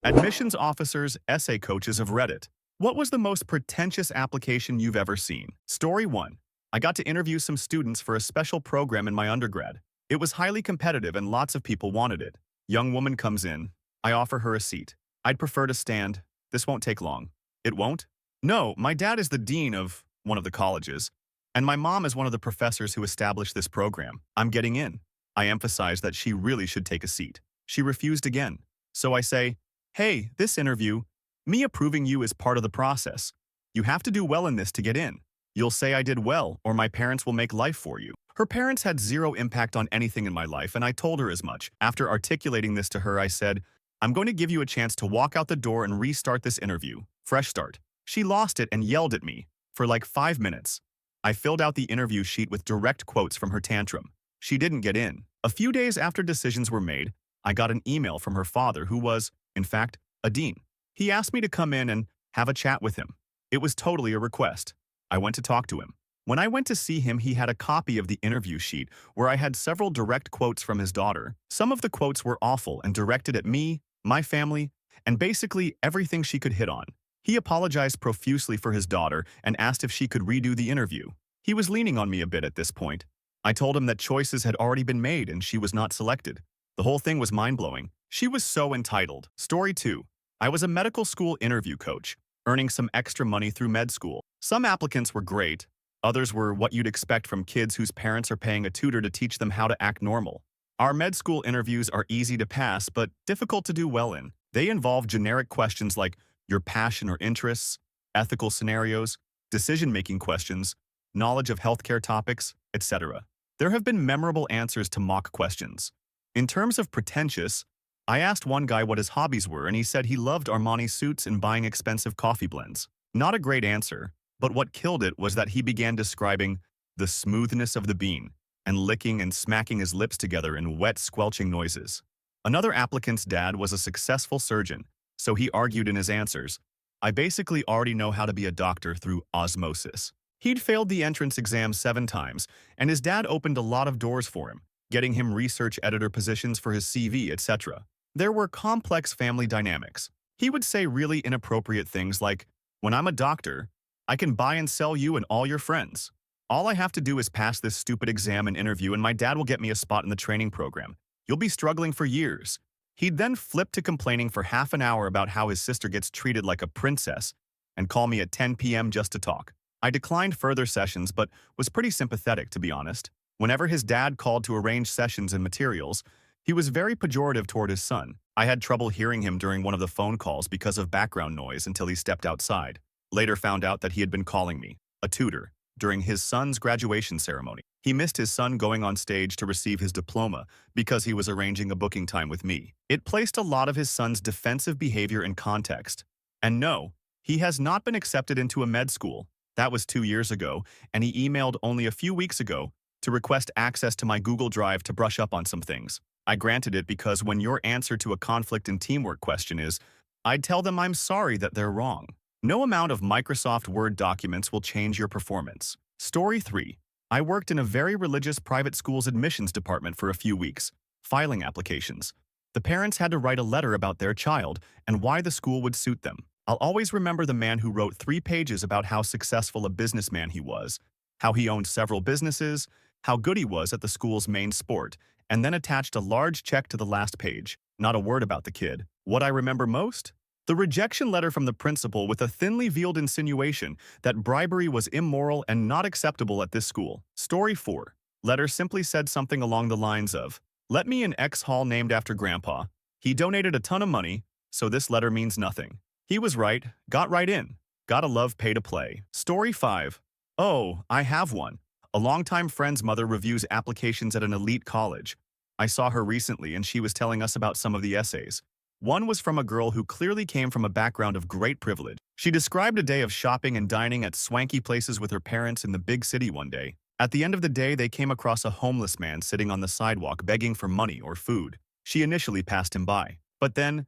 Admissions officers, essay coaches of Reddit. What was the most pretentious application you've ever seen? Story 1. I got to interview some students for a special program in my undergrad. It was highly competitive and lots of people wanted it. Young woman comes in. I offer her a seat. I'd prefer to stand. This won't take long. It won't? No, my dad is the dean of one of the colleges, and my mom is one of the professors who established this program. I'm getting in. I emphasize that she really should take a seat. She refused again. So I say, hey, this interview, me approving you is part of the process. You have to do well in this to get in. You'll say I did well, or my parents will make life for you. Her parents had zero impact on anything in my life, and I told her as much. After articulating this to her, I said, I'm going to give you a chance to walk out the door and restart this interview. Fresh start. She lost it and yelled at me for like 5 minutes. I filled out the interview sheet with direct quotes from her tantrum. She didn't get in. A few days after decisions were made, I got an email from her father who was, in fact, a dean. He asked me to come in and have a chat with him. It was totally a request. I went to talk to him. When I went to see him, he had a copy of the interview sheet where I had several direct quotes from his daughter. Some of the quotes were awful and directed at me, my family, and basically everything she could hit on. He apologized profusely for his daughter and asked if she could redo the interview. He was leaning on me a bit at this point. I told him that choices had already been made and she was not selected. The whole thing was mind-blowing. She was so entitled. Story 2. I was a medical school interview coach, earning some extra money through med school. Some applicants were great. Others were what you'd expect from kids whose parents are paying a tutor to teach them how to act normal. Our med school interviews are easy to pass, but difficult to do well in. They involve generic questions like your passion or interests, ethical scenarios, decision-making questions, knowledge of healthcare topics, etc. There have been memorable answers to mock questions. In terms of pretentious, I asked one guy what his hobbies were, and he said he loved Armani suits and buying expensive coffee blends. Not a great answer, but what killed it was that he began describing the smoothness of the bean and licking and smacking his lips together in wet, squelching noises. Another applicant's dad was a successful surgeon, so he argued in his answers, I basically already know how to be a doctor through osmosis. He'd failed the entrance exam 7 times, and his dad opened a lot of doors for him, getting him research editor positions for his CV, etc. There were complex family dynamics. He would say really inappropriate things like, when I'm a doctor, I can buy and sell you and all your friends. All I have to do is pass this stupid exam and interview and my dad will get me a spot in the training program. You'll be struggling for years. He'd then flip to complaining for half an hour about how his sister gets treated like a princess and call me at 10 p.m. just to talk. I declined further sessions but was pretty sympathetic, to be honest. Whenever his dad called to arrange sessions and materials, he was very pejorative toward his son. I had trouble hearing him during one of the phone calls because of background noise until he stepped outside. Later found out that he had been calling me, a tutor, during his son's graduation ceremony. He missed his son going on stage to receive his diploma because he was arranging a booking time with me. It placed a lot of his son's defensive behavior in context. And no, he has not been accepted into a med school. That was 2 years ago, and he emailed only a few weeks ago to request access to my Google Drive to brush up on some things. I granted it because when your answer to a conflict and teamwork question is, I'd tell them I'm sorry that they're wrong. No amount of Microsoft Word documents will change your performance. Story 3. I worked in a very religious private school's admissions department for a few weeks, filing applications. The parents had to write a letter about their child and why the school would suit them. I'll always remember the man who wrote 3 pages about how successful a businessman he was, how he owned several businesses, how good he was at the school's main sport, and then attached a large check to the last page. Not a word about the kid. What I remember most? The rejection letter from the principal with a thinly veiled insinuation that bribery was immoral and not acceptable at this school. Story 4. Letter simply said something along the lines of, let me in X hall named after Grandpa. He donated a ton of money, so this letter means nothing. He was right, got right in. Gotta love pay to play. Story 5. Oh, I have one. A longtime friend's mother reviews applications at an elite college. I saw her recently and she was telling us about some of the essays. One was from a girl who clearly came from a background of great privilege. She described a day of shopping and dining at swanky places with her parents in the big city one day. At the end of the day, they came across a homeless man sitting on the sidewalk begging for money or food. She initially passed him by. But then,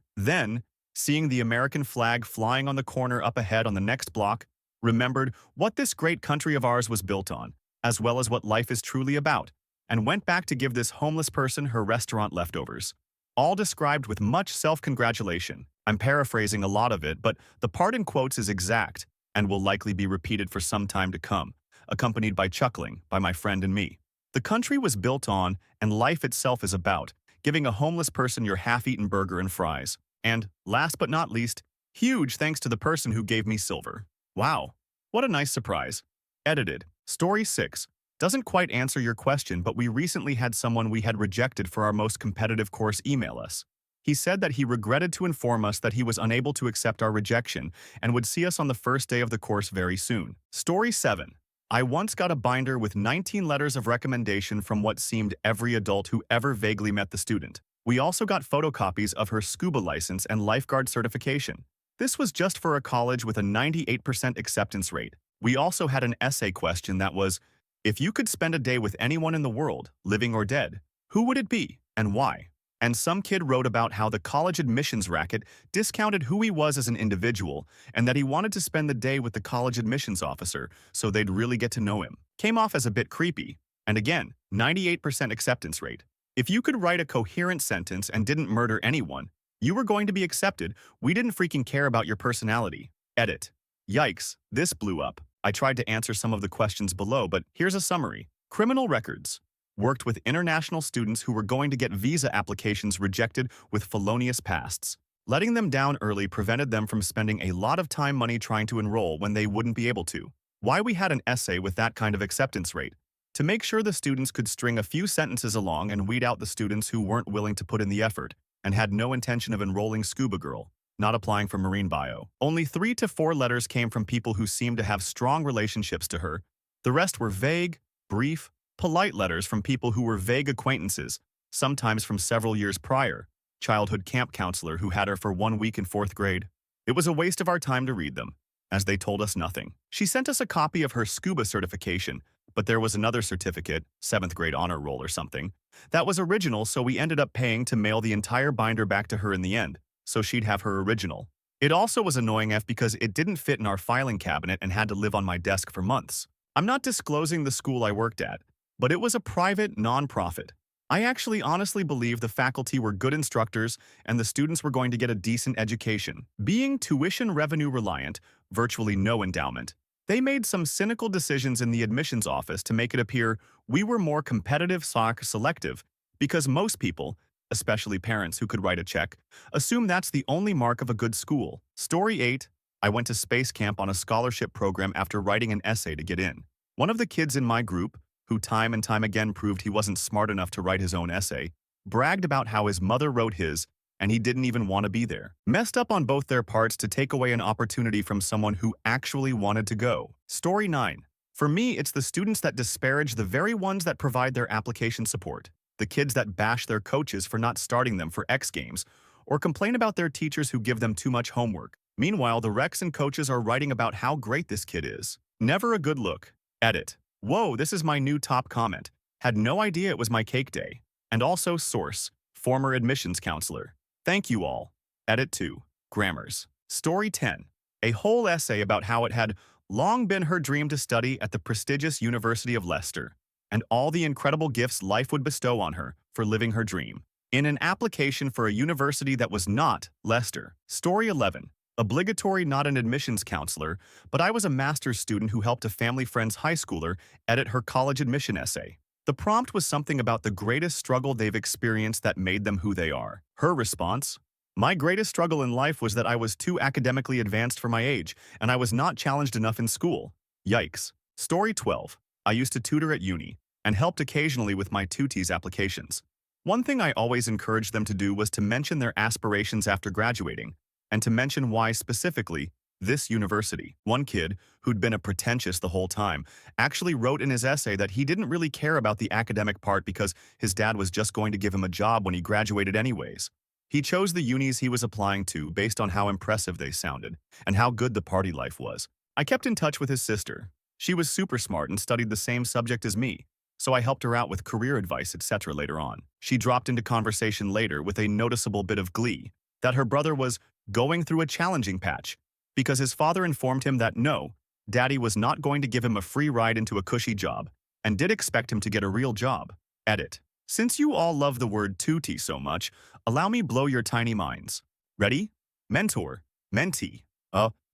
seeing the American flag flying on the corner up ahead on the next block, remembered what this great country of ours was built on, as well as what life is truly about, and went back to give this homeless person her restaurant leftovers. All described with much self-congratulation. I'm paraphrasing a lot of it, but the part in quotes is exact and will likely be repeated for some time to come, accompanied by chuckling by my friend and me. The country was built on, and life itself is about, giving a homeless person your half-eaten burger and fries. And, last but not least, huge thanks to the person who gave me silver. Wow, what a nice surprise. Edited. Story 6. Doesn't quite answer your question, but we recently had someone we had rejected for our most competitive course email us. He said that he regretted to inform us that he was unable to accept our rejection and would see us on the first day of the course very soon. Story 7. I once got a binder with 19 letters of recommendation from what seemed every adult who ever vaguely met the student. We also got photocopies of her scuba license and lifeguard certification. This was just for a college with a 98% acceptance rate. We also had an essay question that was, if you could spend a day with anyone in the world, living or dead, who would it be and why? And some kid wrote about how the college admissions racket discounted who he was as an individual and that he wanted to spend the day with the college admissions officer so they'd really get to know him. Came off as a bit creepy. And again, 98% acceptance rate. If you could write a coherent sentence and didn't murder anyone, you were going to be accepted. We didn't freaking care about your personality. Edit. Yikes, this blew up. I tried to answer some of the questions below, but here's a summary. Criminal records. Worked with international students who were going to get visa applications rejected with felonious pasts. Letting them down early prevented them from spending a lot of time money trying to enroll when they wouldn't be able to. Why we had an essay with that kind of acceptance rate. To make sure the students could string a few sentences along and weed out the students who weren't willing to put in the effort and had no intention of enrolling Scuba Girl, not applying for marine bio. Only 3 to 4 letters came from people who seemed to have strong relationships to her. The rest were vague, brief, polite letters from people who were vague acquaintances, sometimes from several years prior, childhood camp counselor who had her for 1 week in 4th grade. It was a waste of our time to read them, as they told us nothing. She sent us a copy of her scuba certification, but there was another certificate, 7th grade honor roll or something, that was original, so we ended up paying to mail the entire binder back to her in the end, so she'd have her original. It also was annoying because it didn't fit in our filing cabinet and had to live on my desk for months. I'm not disclosing the school I worked at, but it was a private, non-profit. I actually honestly believe the faculty were good instructors and the students were going to get a decent education. Being tuition revenue reliant, virtually no endowment, they made some cynical decisions in the admissions office to make it appear we were more competitive selective because most people, especially parents who could write a check, assume that's the only mark of a good school. Story 8. I went to space camp on a scholarship program after writing an essay to get in. One of the kids in my group, who time and time again proved he wasn't smart enough to write his own essay, bragged about how his mother wrote his, and he didn't even want to be there. Messed up on both their parts to take away an opportunity from someone who actually wanted to go. Story 9. For me, it's the students that disparage the very ones that provide their application support. The kids that bash their coaches for not starting them for X Games, or complain about their teachers who give them too much homework. Meanwhile, the recs and coaches are writing about how great this kid is. Never a good look. Edit. Whoa, this is my new top comment. Had no idea it was my cake day. And also source, former admissions counselor. Thank you all. Edit 2. Grammars. Story 10. A whole essay about how it had long been her dream to study at the prestigious University of Leicester, and all the incredible gifts life would bestow on her for living her dream. In an application for a university that was not Leicester. Story 11. Obligatory, not an admissions counselor, but I was a master's student who helped a family friend's high schooler edit her college admission essay. The prompt was something about the greatest struggle they've experienced that made them who they are. Her response? My greatest struggle in life was that I was too academically advanced for my age, and I was not challenged enough in school. Yikes. Story 12. I used to tutor at uni, and helped occasionally with my tutees applications. One thing I always encouraged them to do was to mention their aspirations after graduating, and to mention why specifically this university. One kid, who'd been a pretentious the whole time, actually wrote in his essay that he didn't really care about the academic part because his dad was just going to give him a job when he graduated anyways. He chose the unis he was applying to based on how impressive they sounded and how good the party life was. I kept in touch with his sister. She was super smart and studied the same subject as me, so I helped her out with career advice, etc. later on. She dropped into conversation later with a noticeable bit of glee that her brother was going through a challenging patch because his father informed him that no, daddy was not going to give him a free ride into a cushy job and did expect him to get a real job. Edit. Since you all love the word tutti so much, allow me blow your tiny minds. Ready? Mentor, mentee.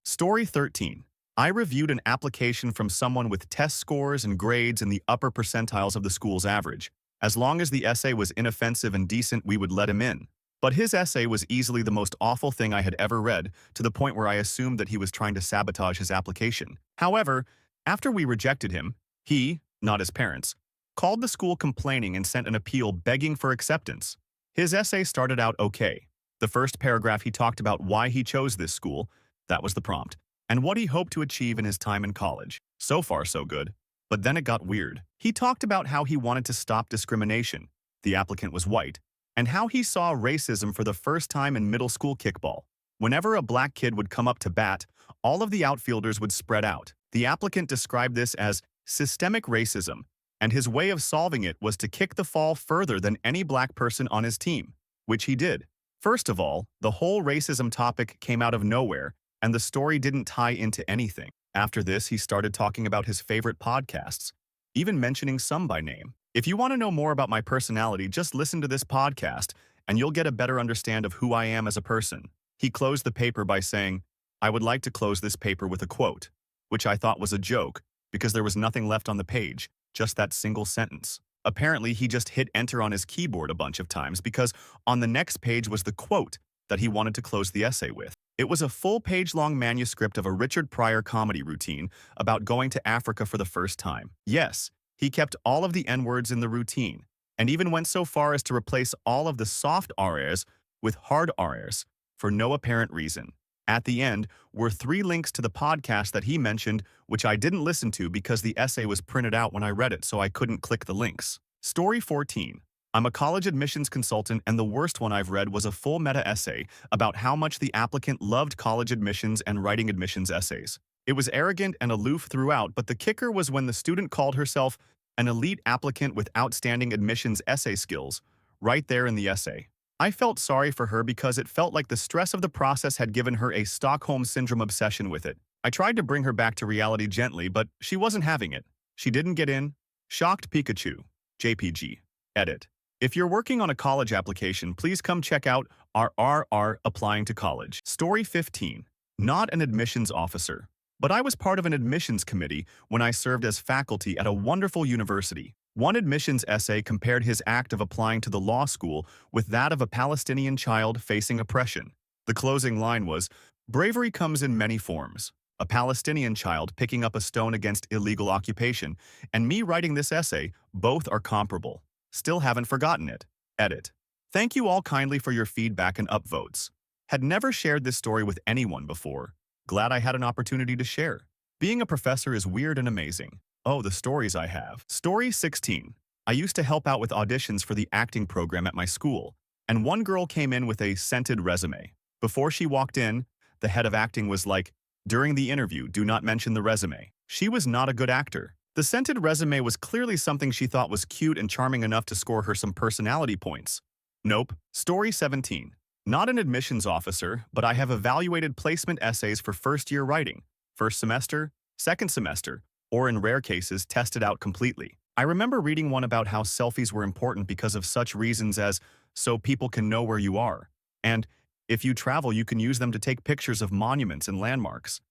Story 13. I reviewed an application from someone with test scores and grades in the upper percentiles of the school's average. As long as the essay was inoffensive and decent, we would let him in. But his essay was easily the most awful thing I had ever read, to the point where I assumed that he was trying to sabotage his application. However, after we rejected him, he, not his parents, called the school complaining and sent an appeal begging for acceptance. His essay started out okay. The first paragraph he talked about why he chose this school, that was the prompt, and what he hoped to achieve in his time in college. So far, so good. But then it got weird. He talked about how he wanted to stop discrimination. The applicant was white, and how he saw racism for the first time in middle school kickball. Whenever a black kid would come up to bat, all of the outfielders would spread out. The applicant described this as systemic racism, and his way of solving it was to kick the ball further than any black person on his team, which he did. First of all, the whole racism topic came out of nowhere, and the story didn't tie into anything. After this, he started talking about his favorite podcasts, even mentioning some by name. If you want to know more about my personality, just listen to this podcast, and you'll get a better understand of who I am as a person. He closed the paper by saying, "I would like to close this paper with a quote," which I thought was a joke, because there was nothing left on the page, just that single sentence. Apparently, he just hit enter on his keyboard a bunch of times because on the next page was the quote that he wanted to close the essay with. It was a full page-long manuscript of a Richard Pryor comedy routine about going to Africa for the first time. Yes, he kept all of the N-words in the routine, and even went so far as to replace all of the soft R's with hard R's for no apparent reason. At the end were 3 links to the podcast that he mentioned, which I didn't listen to because the essay was printed out when I read it, so I couldn't click the links. Story 14. I'm a college admissions consultant, and the worst one I've read was a full meta-essay about how much the applicant loved college admissions and writing admissions essays. It was arrogant and aloof throughout, but the kicker was when the student called herself an elite applicant with outstanding admissions essay skills, right there in the essay. I felt sorry for her because it felt like the stress of the process had given her a Stockholm Syndrome obsession with it. I tried to bring her back to reality gently, but she wasn't having it. She didn't get in. Shocked Pikachu. JPG. Edit. If you're working on a college application, please come check out our Applying to College. Story 15. Not an admissions officer, but I was part of an admissions committee when I served as faculty at a wonderful university. One admissions essay compared his act of applying to the law school with that of a Palestinian child facing oppression. The closing line was, "Bravery comes in many forms. A Palestinian child picking up a stone against illegal occupation, and me writing this essay, both are comparable. Still haven't forgotten it." Edit. Thank you all kindly for your feedback and upvotes. Had never shared this story with anyone before. Glad I had an opportunity to share. Being a professor is weird and amazing. Oh, the stories I have. Story 16. I used to help out with auditions for the acting program at my school, and one girl came in with a scented resume. Before she walked in, the head of acting was like, "During the interview, do not mention the resume." She was not a good actor. The scented resume was clearly something she thought was cute and charming enough to score her some personality points. Nope. Story 17. Not an admissions officer, but I have evaluated placement essays for first-year writing, first semester, second semester, or in rare cases, tested out completely. I remember reading one about how selfies were important because of such reasons as so people can know where you are, and if you travel, you can use them to take pictures of monuments and landmarks.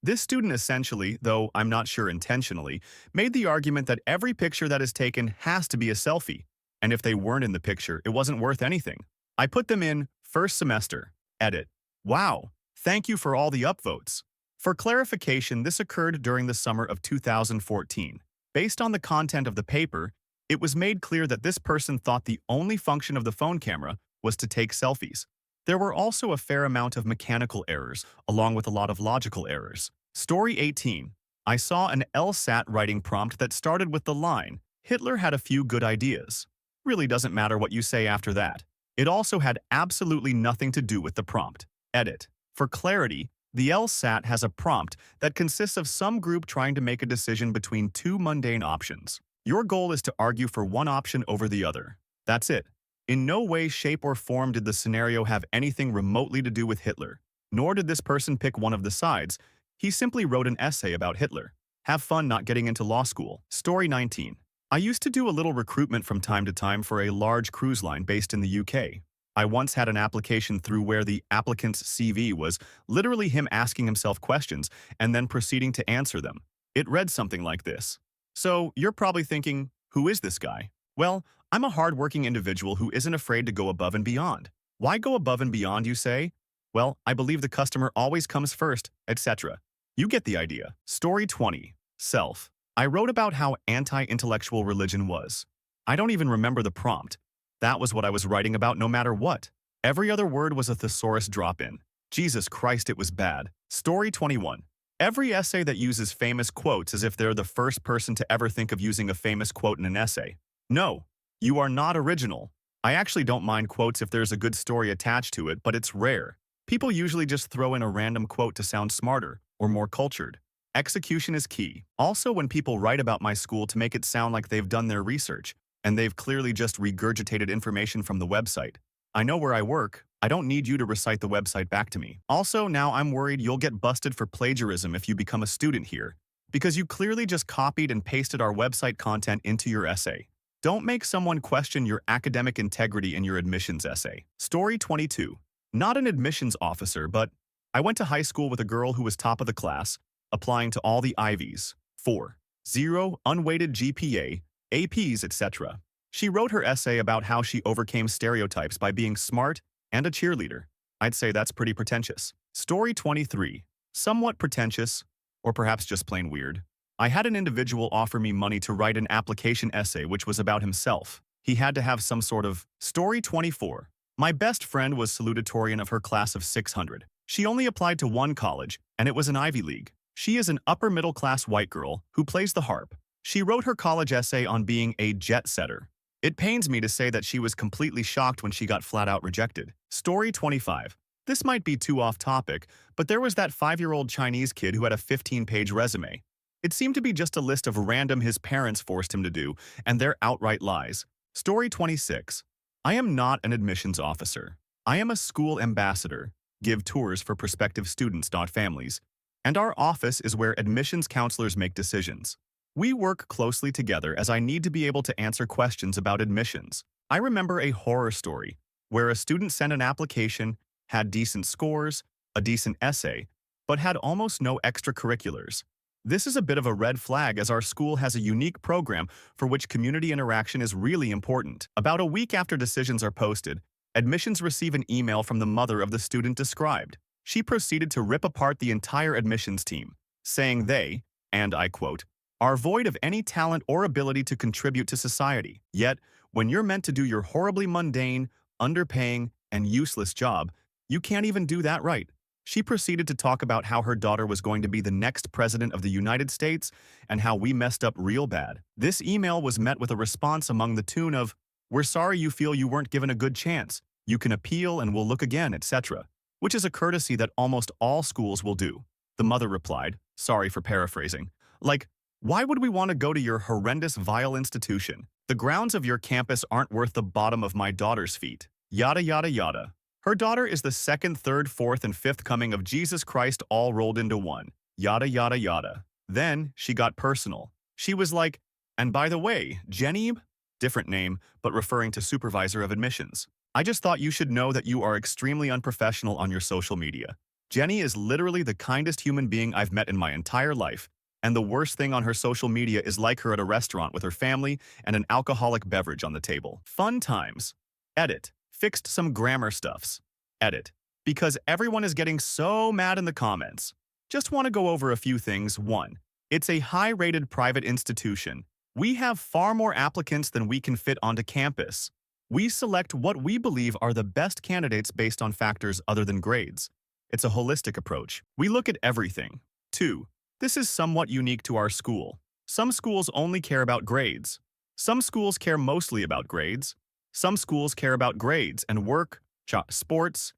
This student essentially, though I'm not sure intentionally, made the argument that every picture that is taken has to be a selfie, and if they weren't in the picture, it wasn't worth anything. I put them in first semester. Edit. Wow, thank you for all the upvotes. For clarification, this occurred during the summer of 2014. Based on the content of the paper, it was made clear that this person thought the only function of the phone camera was to take selfies. There were also a fair amount of mechanical errors, along with a lot of logical errors. Story 18. I saw an LSAT writing prompt that started with the line, "Hitler had a few good ideas." Really doesn't matter what you say after that. It also had absolutely nothing to do with the prompt. Edit. For clarity, the LSAT has a prompt that consists of some group trying to make a decision between 2 mundane options. Your goal is to argue for one option over the other. That's it. In no way, shape, or form did the scenario have anything remotely to do with Hitler. Nor did this person pick one of the sides. He simply wrote an essay about Hitler. Have fun not getting into law school. Story 19. I used to do a little recruitment from time to time for a large cruise line based in the UK. I once had an application through where the applicant's CV was literally him asking himself questions and then proceeding to answer them. It read something like this. So, you're probably thinking, who is this guy? Well, I'm a hardworking individual who isn't afraid to go above and beyond. Why go above and beyond, you say? Well, I believe the customer always comes first, etc. You get the idea. Story 20. Self. I wrote about how anti-intellectual religion was. I don't even remember the prompt. That was what I was writing about no matter what. Every other word was a thesaurus drop-in. Jesus Christ, it was bad. Story 21. Every essay that uses famous quotes as if they're the first person to ever think of using a famous quote in an essay. No, you are not original. I actually don't mind quotes if there's a good story attached to it, but it's rare. People usually just throw in a random quote to sound smarter or more cultured. Execution is key. Also, when people write about my school to make it sound like they've done their research, and they've clearly just regurgitated information from the website. I know where I work. I don't need you to recite the website back to me. Also, now I'm worried you'll get busted for plagiarism if you become a student here, because you clearly just copied and pasted our website content into your essay. Don't make someone question your academic integrity in your admissions essay. Story 22. Not an admissions officer, but I went to high school with a girl who was top of the class, applying to all the Ivies. 4.0 unweighted GPA, APs, etc. She wrote her essay about how she overcame stereotypes by being smart and a cheerleader. I'd say that's pretty pretentious. Story 23. Somewhat pretentious, or perhaps just plain weird. I had an individual offer me money to write an application essay which was about himself. He had to have some sort of... Story 24. My best friend was salutatorian of her class of 600. She only applied to one college, and it was an Ivy League. She is an upper-middle-class white girl who plays the harp. She wrote her college essay on being a jet setter. It pains me to say that she was completely shocked when she got flat-out rejected. Story 25. This might be too off-topic, but there was that 5-year-old Chinese kid who had a 15-page resume. It seemed to be just a list of random his parents forced him to do, and their outright lies. Story 26. I am not an admissions officer. I am a school ambassador. Give tours for prospective students, not families. And our office is where admissions counselors make decisions. We work closely together as I need to be able to answer questions about admissions. I remember a horror story where a student sent an application, had decent scores, a decent essay, but had almost no extracurriculars. This is a bit of a red flag as our school has a unique program for which community interaction is really important. About a week after decisions are posted, admissions receive an email from the mother of the student described. She proceeded to rip apart the entire admissions team, saying they, and I quote, are void of any talent or ability to contribute to society. Yet, when you're meant to do your horribly mundane, underpaying, and useless job, you can't even do that right. She proceeded to talk about how her daughter was going to be the next president of the United States and how we messed up real bad. This email was met with a response among the tune of, "We're sorry you feel you weren't given a good chance. You can appeal and we'll look again," etc., which is a courtesy that almost all schools will do. The mother replied, sorry for paraphrasing, like, "Why would we want to go to your horrendous, vile institution? The grounds of your campus aren't worth the bottom of my daughter's feet." Yada, yada, yada. Her daughter is the second, third, fourth, and fifth coming of Jesus Christ all rolled into one. Yada, yada, yada. Then she got personal. She was like, "And by the way, Jenny," different name, but referring to supervisor of admissions, "I just thought you should know that you are extremely unprofessional on your social media. Jenny is literally the kindest human being I've met in my entire life, and the worst thing on her social media is like her at a restaurant with her family and an alcoholic beverage on the table. Fun times." Edit. Fixed some grammar stuffs. Edit. Because everyone is getting so mad in the comments. Just want to go over a few things. 1. It's a high-rated private institution. We have far more applicants than we can fit onto campus. We select what we believe are the best candidates based on factors other than grades. It's a holistic approach. We look at everything. 2. This is somewhat unique to our school. Some schools only care about grades. Some schools care mostly about grades. Some schools care about grades and work, sports,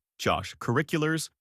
curriculars,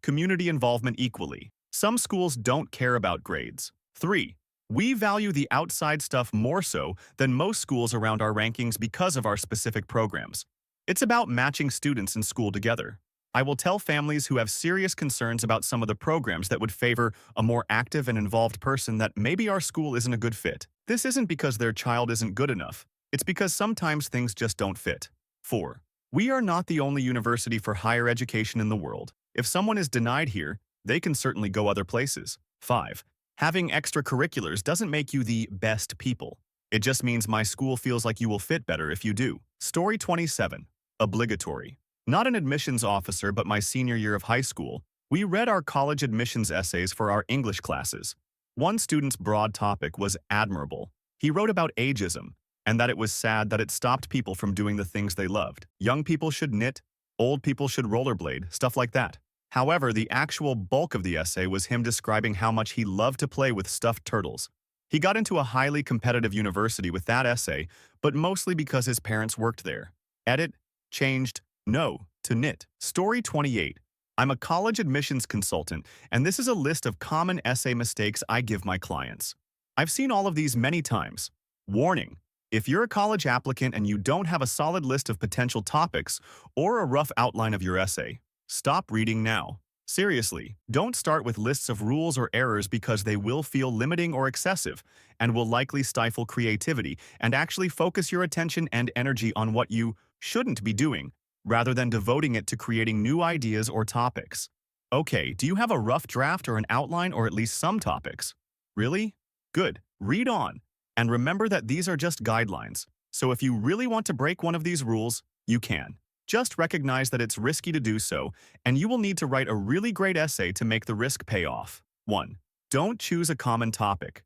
community involvement equally. Some schools don't care about grades. 3. We value the outside stuff more so than most schools around our rankings because of our specific programs. It's about matching students in school together. I will tell families who have serious concerns about some of the programs that would favor a more active and involved person that maybe our school isn't a good fit. This isn't because their child isn't good enough. It's because sometimes things just don't fit. 4. We are not the only university for higher education in the world. If someone is denied here, they can certainly go other places. 5. Having extracurriculars doesn't make you the best people. It just means my school feels like you will fit better if you do. Story 27. Obligatory. Not an admissions officer, but my senior year of high school, we read our college admissions essays for our English classes. One student's broad topic was admirable. He wrote about ageism, and that it was sad that it stopped people from doing the things they loved. Young people should knit, old people should rollerblade, stuff like that. However, the actual bulk of the essay was him describing how much he loved to play with stuffed turtles. He got into a highly competitive university with that essay, but mostly because his parents worked there. Edit, changed, no, to knit. Story 28. I'm a college admissions consultant, and this is a list of common essay mistakes I give my clients. I've seen all of these many times. Warning: if you're a college applicant and you don't have a solid list of potential topics or a rough outline of your essay, stop reading now. Seriously, don't start with lists of rules or errors because they will feel limiting or excessive and will likely stifle creativity, and actually focus your attention and energy on what you shouldn't be doing, rather than devoting it to creating new ideas or topics. Okay, do you have a rough draft or an outline, or at least some topics? Really? Good. Read on. And remember that these are just guidelines, so if you really want to break one of these rules, you can. Just recognize that it's risky to do so, and you will need to write a really great essay to make the risk pay off. 1. Don't choose a common topic.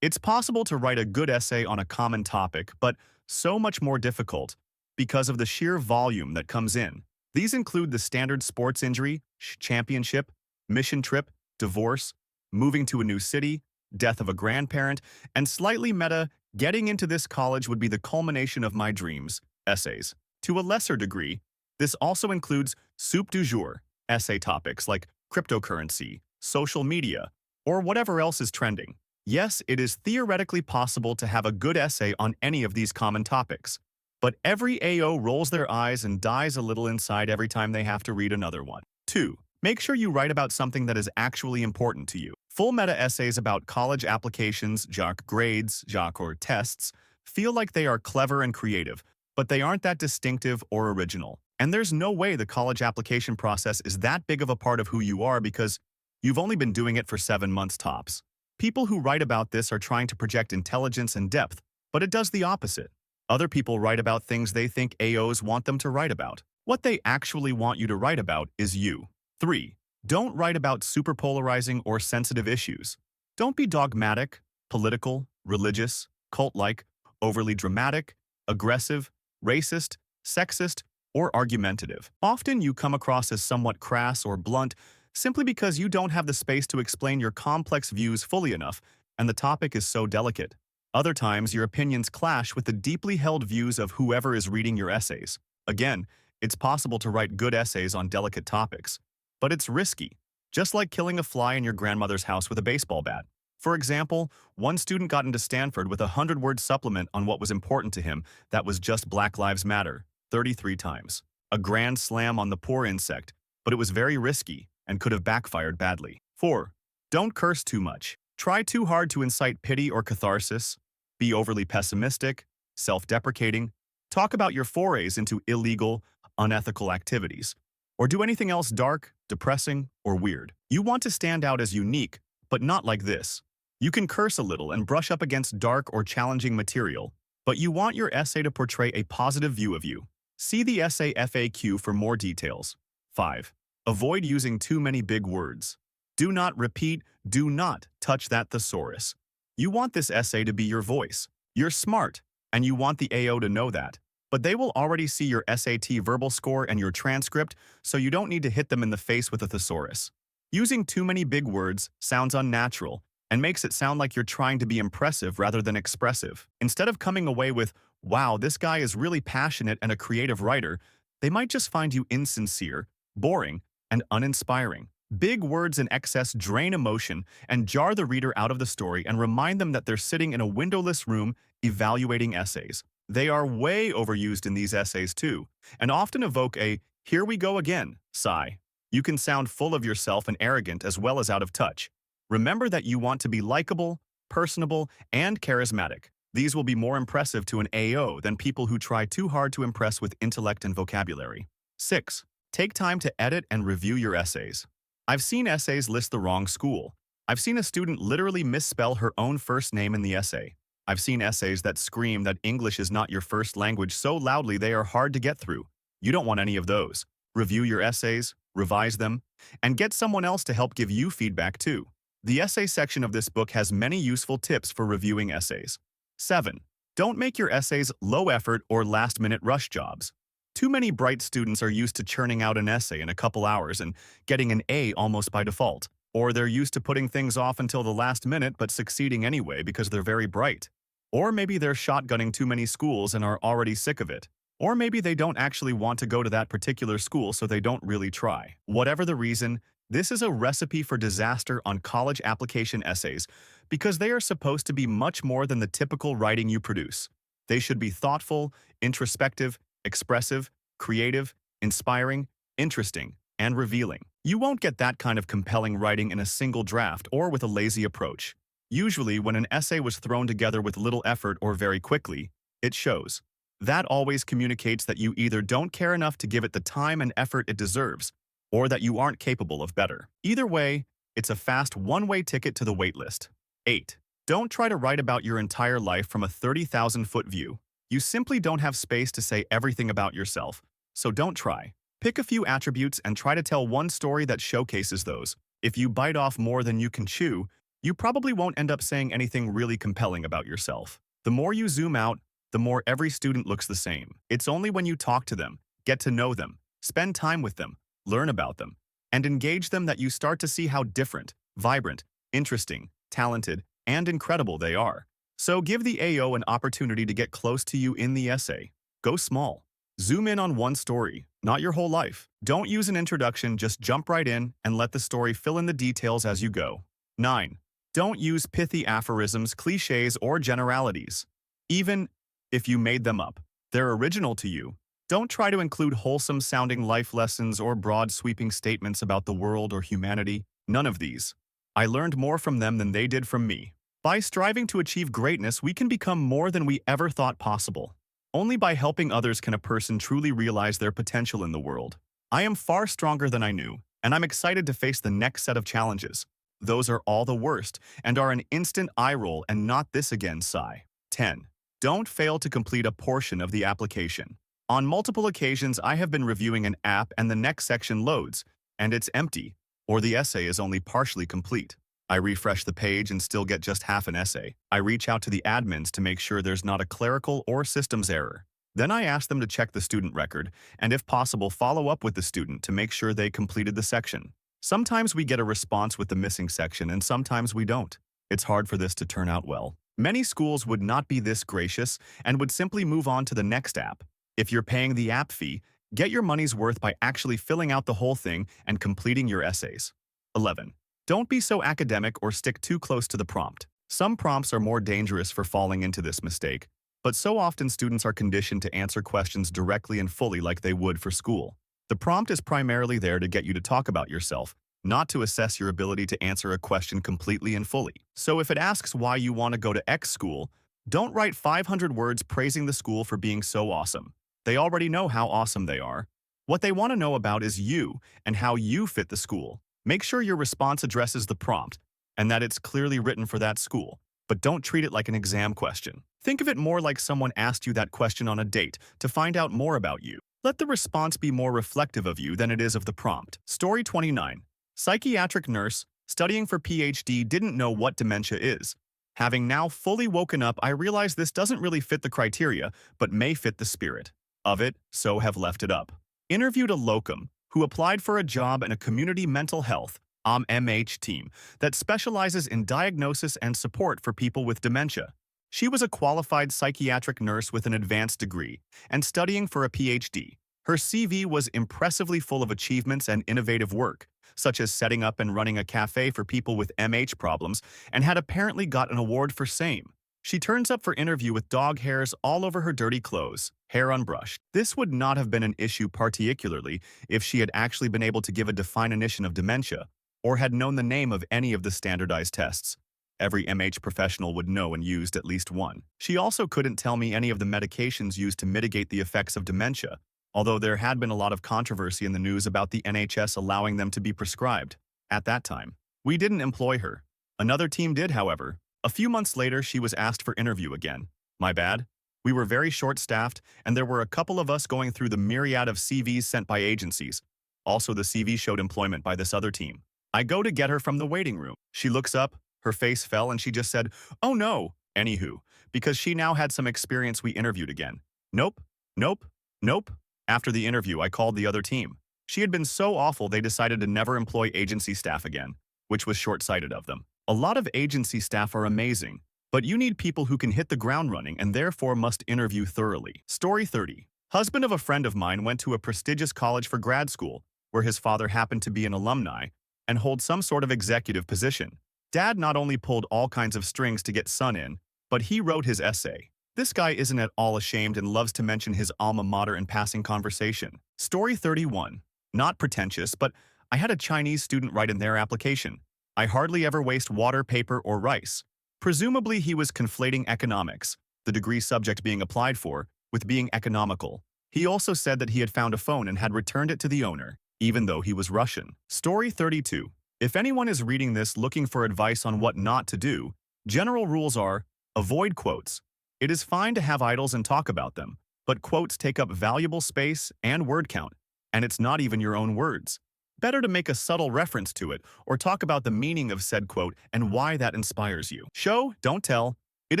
It's possible to write a good essay on a common topic, but so much more difficult because of the sheer volume that comes in. These include the standard sports injury, championship, mission trip, divorce, moving to a new city, death of a grandparent, and slightly meta, getting into this college would be the culmination of my dreams, essays. To a lesser degree, this also includes soup du jour, essay topics like cryptocurrency, social media, or whatever else is trending. Yes, it is theoretically possible to have a good essay on any of these common topics, but every AO rolls their eyes and dies a little inside every time they have to read another one. 2. Make sure you write about something that is actually important to you. Full meta essays about college applications, JAC grades, JAC or tests, feel like they are clever and creative, but they aren't that distinctive or original. And there's no way the college application process is that big of a part of who you are because you've only been doing it for 7 months tops. People who write about this are trying to project intelligence and depth, but it does the opposite. Other people write about things they think AOs want them to write about. What they actually want you to write about is you. 3. Don't write about super polarizing or sensitive issues. Don't be dogmatic, political, religious, cult-like, overly dramatic, aggressive, racist, sexist, or argumentative. Often you come across as somewhat crass or blunt simply because you don't have the space to explain your complex views fully enough, and the topic is so delicate. Other times, your opinions clash with the deeply held views of whoever is reading your essays. Again, it's possible to write good essays on delicate topics, but it's risky, just like killing a fly in your grandmother's house with a baseball bat. For example, one student got into Stanford with a 100-word supplement on what was important to him that was just Black Lives Matter, 33 times. A grand slam on the poor insect, but it was very risky and could have backfired badly. 4. Don't curse too much. Try too hard to incite pity or catharsis. Be overly pessimistic, self-deprecating. Talk about your forays into illegal, unethical activities, or do anything else dark, depressing, or weird. You want to stand out as unique, but not like this. You can curse a little and brush up against dark or challenging material, but you want your essay to portray a positive view of you. See the essay FAQ for more details. 5. Avoid using too many big words. Do not repeat, do not touch that thesaurus. You want this essay to be your voice. You're smart, and you want the AO to know that. But they will already see your SAT verbal score and your transcript, so you don't need to hit them in the face with a thesaurus. Using too many big words sounds unnatural and makes it sound like you're trying to be impressive rather than expressive. Instead of coming away with, wow, this guy is really passionate and a creative writer, they might just find you insincere, boring, and uninspiring. Big words in excess drain emotion and jar the reader out of the story and remind them that they're sitting in a windowless room evaluating essays. They are way overused in these essays too, and often evoke a "here we go again" sigh. You can sound full of yourself and arrogant as well as out of touch. Remember that you want to be likable, personable, and charismatic. These will be more impressive to an AO than people who try too hard to impress with intellect and vocabulary. 6. Take time to edit and review your essays. I've seen essays list the wrong school. I've seen a student literally misspell her own first name in the essay. I've seen essays that scream that English is not your first language so loudly they are hard to get through. You don't want any of those. Review your essays, revise them, and get someone else to help give you feedback too. The essay section of this book has many useful tips for reviewing essays. 7. Don't make your essays low-effort or last-minute rush jobs. Too many bright students are used to churning out an essay in a couple hours and getting an A almost by default. Or they're used to putting things off until the last minute but succeeding anyway because they're very bright. Or maybe they're shotgunning too many schools and are already sick of it. Or maybe they don't actually want to go to that particular school so they don't really try. Whatever the reason, this is a recipe for disaster on college application essays because they are supposed to be much more than the typical writing you produce. They should be thoughtful, introspective, expressive, creative, inspiring, interesting, and revealing. You won't get that kind of compelling writing in a single draft or with a lazy approach. Usually, when an essay was thrown together with little effort or very quickly, it shows. That always communicates that you either don't care enough to give it the time and effort it deserves, or that you aren't capable of better. Either way, it's a fast one-way ticket to the waitlist. 8. Don't try to write about your entire life from a 30,000-foot view. You simply don't have space to say everything about yourself, so don't try. Pick a few attributes and try to tell one story that showcases those. If you bite off more than you can chew, you probably won't end up saying anything really compelling about yourself. The more you zoom out, the more every student looks the same. It's only when you talk to them, get to know them, spend time with them, learn about them, and engage them that you start to see how different, vibrant, interesting, talented, and incredible they are. So give the AO an opportunity to get close to you in the essay. Go small. Zoom in on one story, not your whole life. Don't use an introduction, just jump right in and let the story fill in the details as you go. 9. Don't use pithy aphorisms, cliches, or generalities. Even if you made them up, they're original to you. Don't try to include wholesome-sounding life lessons or broad sweeping statements about the world or humanity. None of these. I learned more from them than they did from me. By striving to achieve greatness, we can become more than we ever thought possible. Only by helping others can a person truly realize their potential in the world. I am far stronger than I knew, and I'm excited to face the next set of challenges. Those are all the worst, and are an instant eye roll and not this again sigh. 10. Don't fail to complete a portion of the application. On multiple occasions, I have been reviewing an app and the next section loads, and it's empty, or the essay is only partially complete. I refresh the page and still get just half an essay. I reach out to the admins to make sure there's not a clerical or systems error. Then I ask them to check the student record, and if possible, follow up with the student to make sure they completed the section. Sometimes we get a response with the missing section, and sometimes we don't. It's hard for this to turn out well. Many schools would not be this gracious and would simply move on to the next app. If you're paying the app fee, get your money's worth by actually filling out the whole thing and completing your essays. 11. Don't be so academic or stick too close to the prompt. Some prompts are more dangerous for falling into this mistake, but so often students are conditioned to answer questions directly and fully like they would for school. The prompt is primarily there to get you to talk about yourself, not to assess your ability to answer a question completely and fully. So if it asks why you want to go to X school, don't write 500 words praising the school for being so awesome. They already know how awesome they are. What they want to know about is you and how you fit the school. Make sure your response addresses the prompt and that it's clearly written for that school, but don't treat it like an exam question. Think of it more like someone asked you that question on a date to find out more about you. Let the response be more reflective of you than it is of the prompt. Story 29. Psychiatric nurse, studying for PhD, didn't know what dementia is. Having now fully woken up, I realize this doesn't really fit the criteria, but may fit the spirit of it, so have left it up. Interviewed a locum who applied for a job in a community mental health (MH) team that specializes in diagnosis and support for people with dementia. She was a qualified psychiatric nurse with an advanced degree and studying for a PhD. Her CV was impressively full of achievements and innovative work, such as setting up and running a cafe for people with MH problems, and had apparently got an award for same. She turns up for interview with dog hairs all over her dirty clothes, hair unbrushed. This would not have been an issue particularly if she had actually been able to give a definition of dementia or had known the name of any of the standardized tests. Every MH professional would know and used at least one. She also couldn't tell me any of the medications used to mitigate the effects of dementia, although there had been a lot of controversy in the news about the NHS allowing them to be prescribed. At that time, we didn't employ her. Another team did, however. A few months later, she was asked for interview again. My bad. We were very short-staffed, and there were a couple of us going through the myriad of CVs sent by agencies. Also, the CV showed employment by this other team. I go to get her from the waiting room. She looks up, her face fell, and she just said, "Oh no." Anywho, because she now had some experience, we interviewed again. Nope, nope, nope. After the interview, I called the other team. She had been so awful they decided to never employ agency staff again, which was short-sighted of them. A lot of agency staff are amazing, but you need people who can hit the ground running and therefore must interview thoroughly. Story 30. Husband of a friend of mine went to a prestigious college for grad school, where his father happened to be an alumni and hold some sort of executive position. Dad not only pulled all kinds of strings to get son in, but he wrote his essay. This guy isn't at all ashamed and loves to mention his alma mater in passing conversation. Story 31. Not pretentious, but I had a Chinese student write in their application, "I hardly ever waste water, paper, or rice." Presumably he was conflating economics, the degree subject being applied for, with being economical. He also said that he had found a phone and had returned it to the owner, even though he was Russian. Story 32. If anyone is reading this looking for advice on what not to do, general rules are: avoid quotes. It is fine to have idols and talk about them, but quotes take up valuable space and word count, and it's not even your own words. Better to make a subtle reference to it or talk about the meaning of said quote and why that inspires you. Show, don't tell. It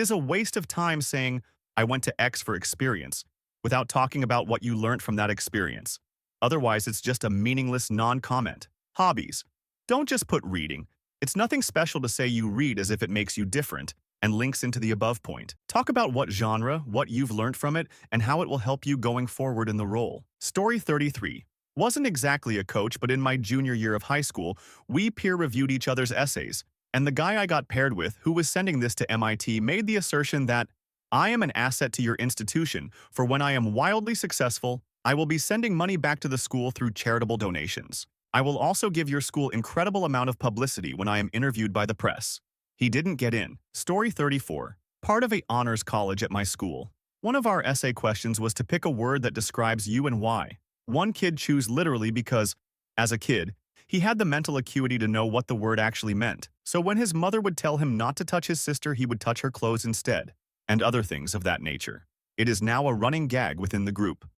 is a waste of time saying, "I went to X for experience," without talking about what you learned from that experience. Otherwise, it's just a meaningless non-comment. Hobbies. Don't just put reading. It's nothing special to say you read as if it makes you different and links into the above point. Talk about what genre, what you've learned from it, and how it will help you going forward in the role. Story 33. Wasn't exactly a coach, but in my junior year of high school, we peer-reviewed each other's essays, and the guy I got paired with, who was sending this to MIT, made the assertion that, "I am an asset to your institution, for when I am wildly successful, I will be sending money back to the school through charitable donations. I will also give your school incredible amount of publicity when I am interviewed by the press." He didn't get in. Story 34. Part of a honors college at my school. One of our essay questions was to pick a word that describes you and why. One kid chose literally because, as a kid, he had the mental acuity to know what the word actually meant. So when his mother would tell him not to touch his sister, he would touch her clothes instead, and other things of that nature. It is now a running gag within the group.